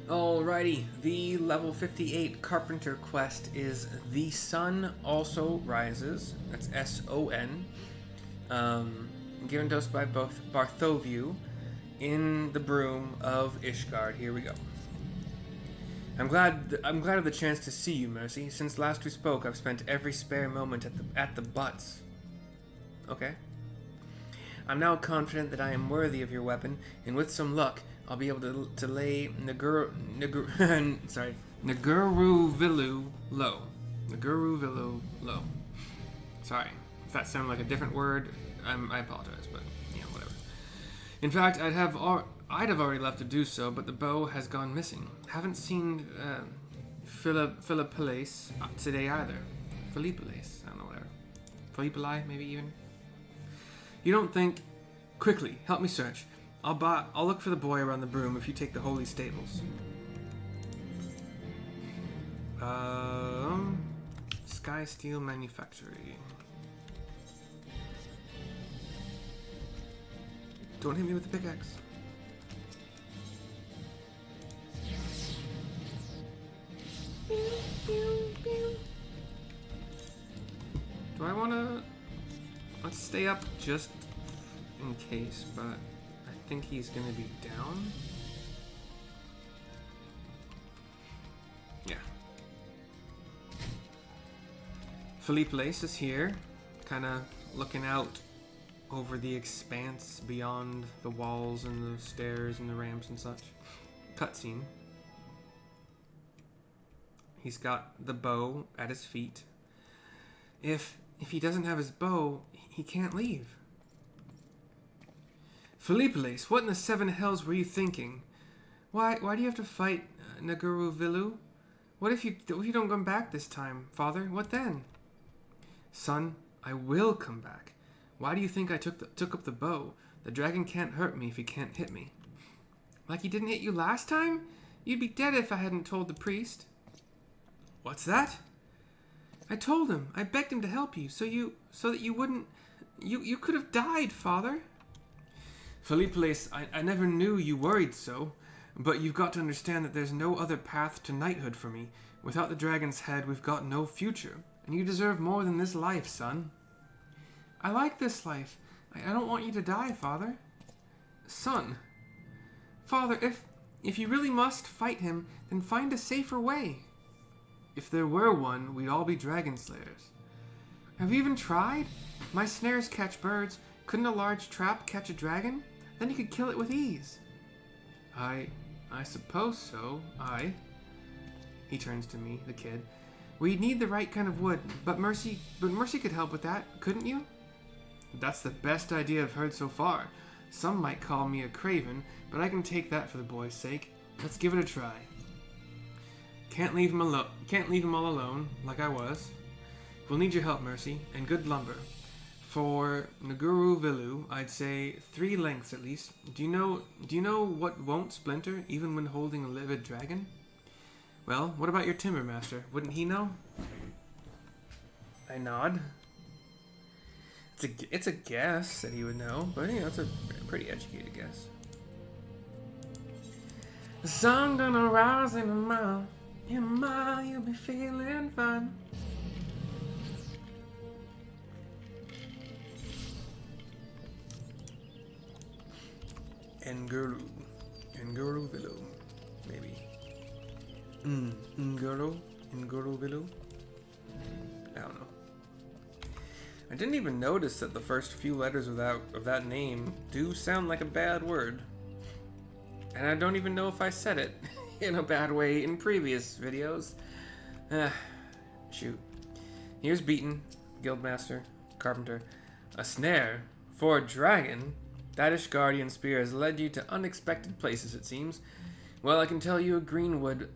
Alrighty, the level 58 Carpenter quest is The Sun Also Rises. That's S-O-N. Given to us by both Bartholomew in the Broom of Ishgard. Here we go. I'm glad of the chance to see you, Mercy. Since last we spoke, I've spent every spare moment at the butts. Okay. I'm now confident that I am worthy of your weapon, and with some luck, I'll be able to lay Naguruvilu low. Naguruvilu low. Sorry, if that sounded like a different word, I apologize, but whatever. In fact, I'd have already left to do so, but the bow has gone missing. Haven't seen Philippiles today either. Philippiles, I don't know, whatever. Philippili, maybe even. You don't think? Quickly, help me search. I'll look for the boy around the broom if you take the holy stables. Sky Steel Manufactory. Don't hit me with the pickaxe. Do I want to... Let's stay up just in case, but I think he's going to be down. Yeah. Philippe Lace is here, kind of looking out over the expanse beyond the walls and the stairs and the ramps and such. Cutscene. He's got the bow at his feet. If he doesn't have his bow, he can't leave. Philippiles, what in the seven hells were you thinking? Why do you have to fight Naguruvilu? What if you don't come back this time, Father? What then? Son, I will come back. Why do you think I took up the bow? The dragon can't hurt me if he can't hit me. Like he didn't hit you last time? You'd be dead if I hadn't told the priest. What's that? I told him. I begged him to help you, so that you wouldn't... You could have died, Father. Philippiles, I never knew you worried so, but you've got to understand that there's no other path to knighthood for me. Without the dragon's head, we've got no future, and you deserve more than this life, son. I like this life. I don't want you to die, Father. Son. Father, if you really must fight him, then find a safer way. If there were one, we'd all be dragon slayers. Have you even tried? My snares catch birds. Couldn't a large trap catch a dragon? Then you could kill it with ease. I suppose so. He turns to me, the kid. We'd need the right kind of wood, but Mercy could help with that, couldn't you? That's the best idea I've heard so far. Some might call me a craven, but I can take that for the boy's sake. Let's give it a try. Can't leave him all alone, like I was. We'll need your help, Mercy, and good lumber. For Naguruvilu, I'd say 3 lengths at least. Do you know what won't splinter, even when holding a livid dragon? Well, what about your timber master? Wouldn't he know? I nod. It's a guess that he would know, but it's a pretty educated guess. The sun gonna rise in a mile. In a mile, you'll be feeling fine. Nguruvilu, maybe. Nguruvilu? I don't know. I didn't even notice that the first few letters of that name do sound like a bad word. And I don't even know if I said it in a bad way in previous videos. Shoot. Here's Beaton, Guildmaster, Carpenter. A snare? For a dragon? That Ishgardian spear has led you to unexpected places, it seems. Well, I can tell you a green wood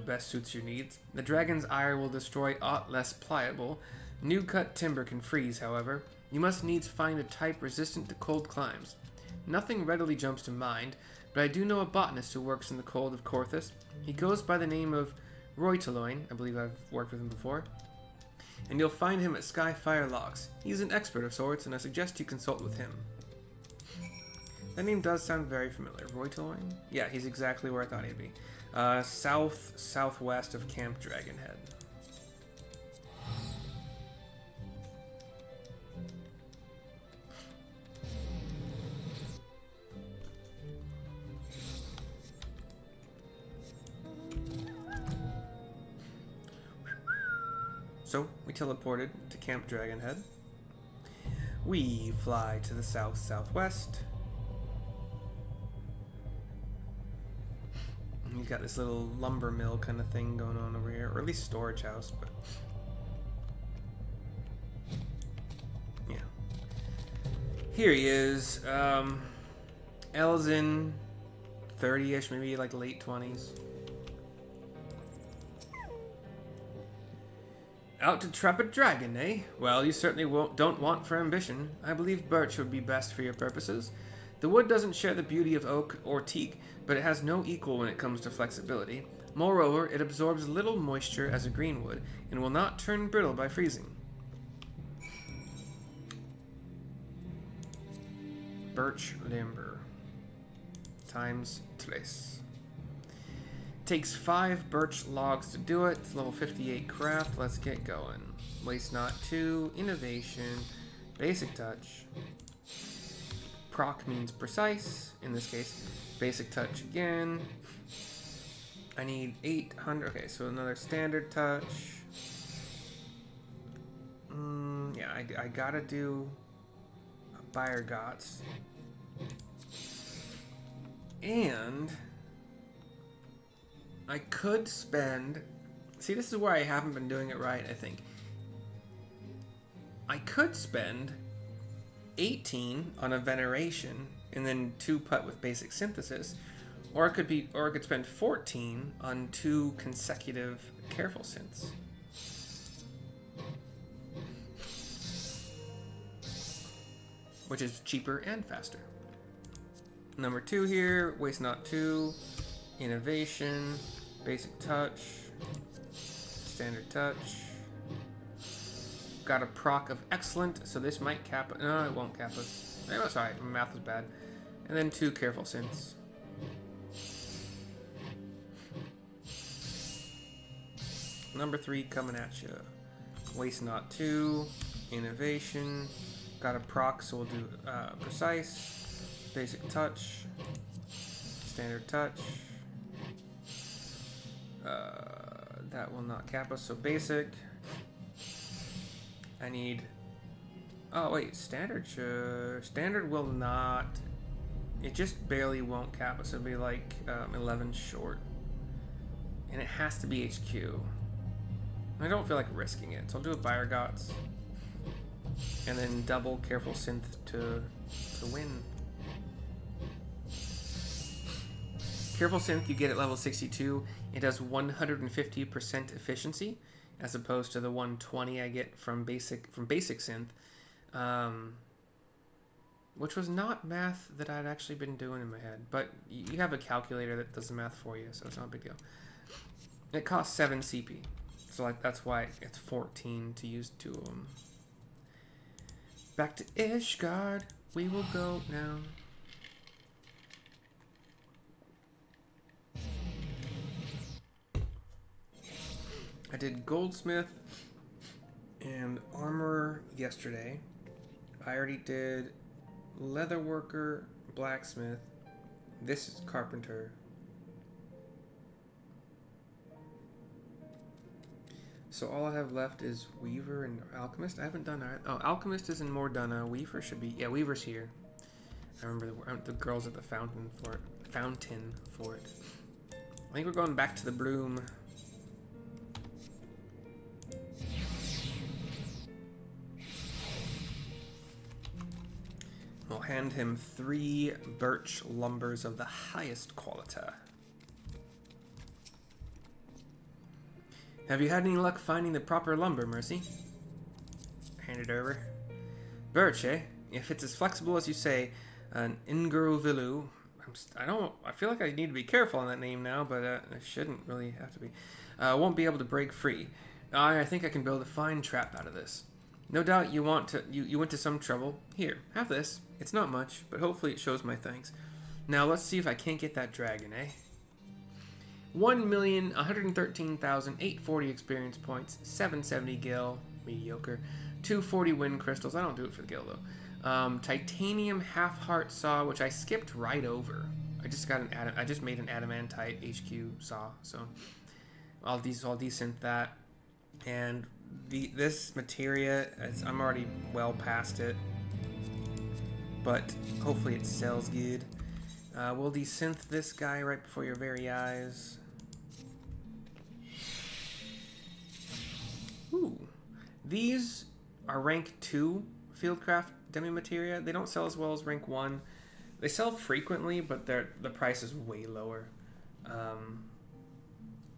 best suits your needs. The dragon's ire will destroy aught less pliable. New cut timber can freeze, however. You must needs find a type resistant to cold climes. Nothing readily jumps to mind, but I do know a botanist who works in the cold of Corthus. He goes by the name of Roytaloin. I believe I've worked with him before. And you'll find him at Skyfire Locks. He's an expert of sorts, and I suggest you consult with him. That name does sound very familiar. Roytoin? Yeah, he's exactly where I thought he'd be. Southwest of Camp Dragonhead. So, we teleported to Camp Dragonhead. We fly to the southwest. You've got this little lumber mill kind of thing going on over here, or at least storage house, but yeah. Here he is. Elzin, 30-ish, maybe like late 20s. Out to trap a dragon, eh? Well, you certainly don't want for ambition. I believe birch would be best for your purposes. The wood doesn't share the beauty of oak or teak, but it has no equal when it comes to flexibility. Moreover, it absorbs little moisture as a greenwood and will not turn brittle by freezing. Birch lumber. Times 3. Takes 5 birch logs to do it. It's level 58 craft. Let's get going. Waste not 2. Innovation. Basic touch. Proc means precise. In this case, basic touch again. I need 800. Okay, so another standard touch. Yeah, I gotta do a Buyer Gots. And I could spend... See, this is where I haven't been doing it right, I think. I could spend 18 on a Veneration and then 2 put with basic synthesis, or I could spend 14 on 2 consecutive careful synths. Which is cheaper and faster. Number 2 here, waste not 2, innovation, basic touch, standard touch. Got a proc of excellent, so this might cap it. No, it won't cap us. Oh, sorry, my math was bad. And then 2 careful synths. Number 3 coming at you. Waste not 2, innovation. Got a proc, so we'll do precise, basic touch, standard touch. That will not cap us, so basic. I need... Oh, wait, standard standard will not... It just barely won't cap us. It'll be like 11 short. And it has to be HQ. I don't feel like risking it, so I'll do a Buyer Gots. And then double careful synth to win. Careful synth you get at level 62. It does 150% efficiency, as opposed to the 120 I get from basic synth, which was not math that I'd actually been doing in my head. But you have a calculator that does the math for you, so it's not a big deal. It costs 7 CP, so like that's why it's 14 to use 2 of them. Back to Ishgard, we will go now. I did Goldsmith and Armorer yesterday. I already did Leatherworker, Blacksmith. This is Carpenter. So all I have left is Weaver and Alchemist. I haven't done that. Oh, Alchemist isn't more done. Weaver should be. Yeah, Weaver's here. I remember the girls at the fountain for it. I think we're going back to the Bloom. We'll hand him 3 birch lumbers of the highest quality. Have you had any luck finding the proper lumber, Mercy? Hand it over. Birch, eh? If it's as flexible as you say, an Inguruvilu. I feel like I need to be careful on that name now, but I shouldn't really have to be. Won't be able to break free. I think I can build a fine trap out of this. No doubt you want to you went to some trouble. Here, have this. It's not much, but hopefully it shows my thanks. Now let's see if I can't get that dragon, eh? 1,113,840 experience points, 770 gil, mediocre, 240 wind crystals. I don't do it for the gil though. Titanium half heart saw, which I skipped right over. I just made an adamantite HQ saw, so I'll desynth that. And this materia, I'm already well past it, but hopefully it sells good. We'll desynth this guy right before your very eyes. Ooh. These are rank 2 Fieldcraft Demi-Materia. They don't sell as well as rank 1. They sell frequently, but the price is way lower.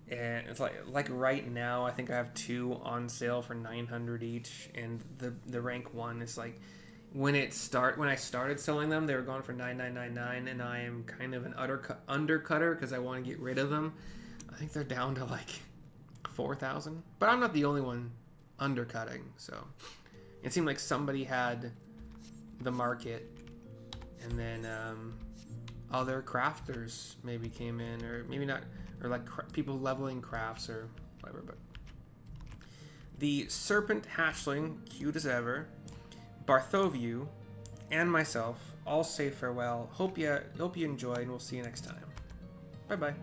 And it's like right now, I think I have 2 on sale for 900 each, and the rank 1 is like when I started selling them, they were going for 9,999, and I am kind of an undercutter because I want to get rid of them. I think they're down to like 4,000, but I'm not the only one undercutting, so it seemed like somebody had the market, and then other crafters maybe came in, or maybe not, or like people leveling crafts or whatever. But the Serpent Hatchling, cute as ever, Bartholomew, and myself all say farewell. Hope you enjoyed, and we'll see you next time. Bye bye.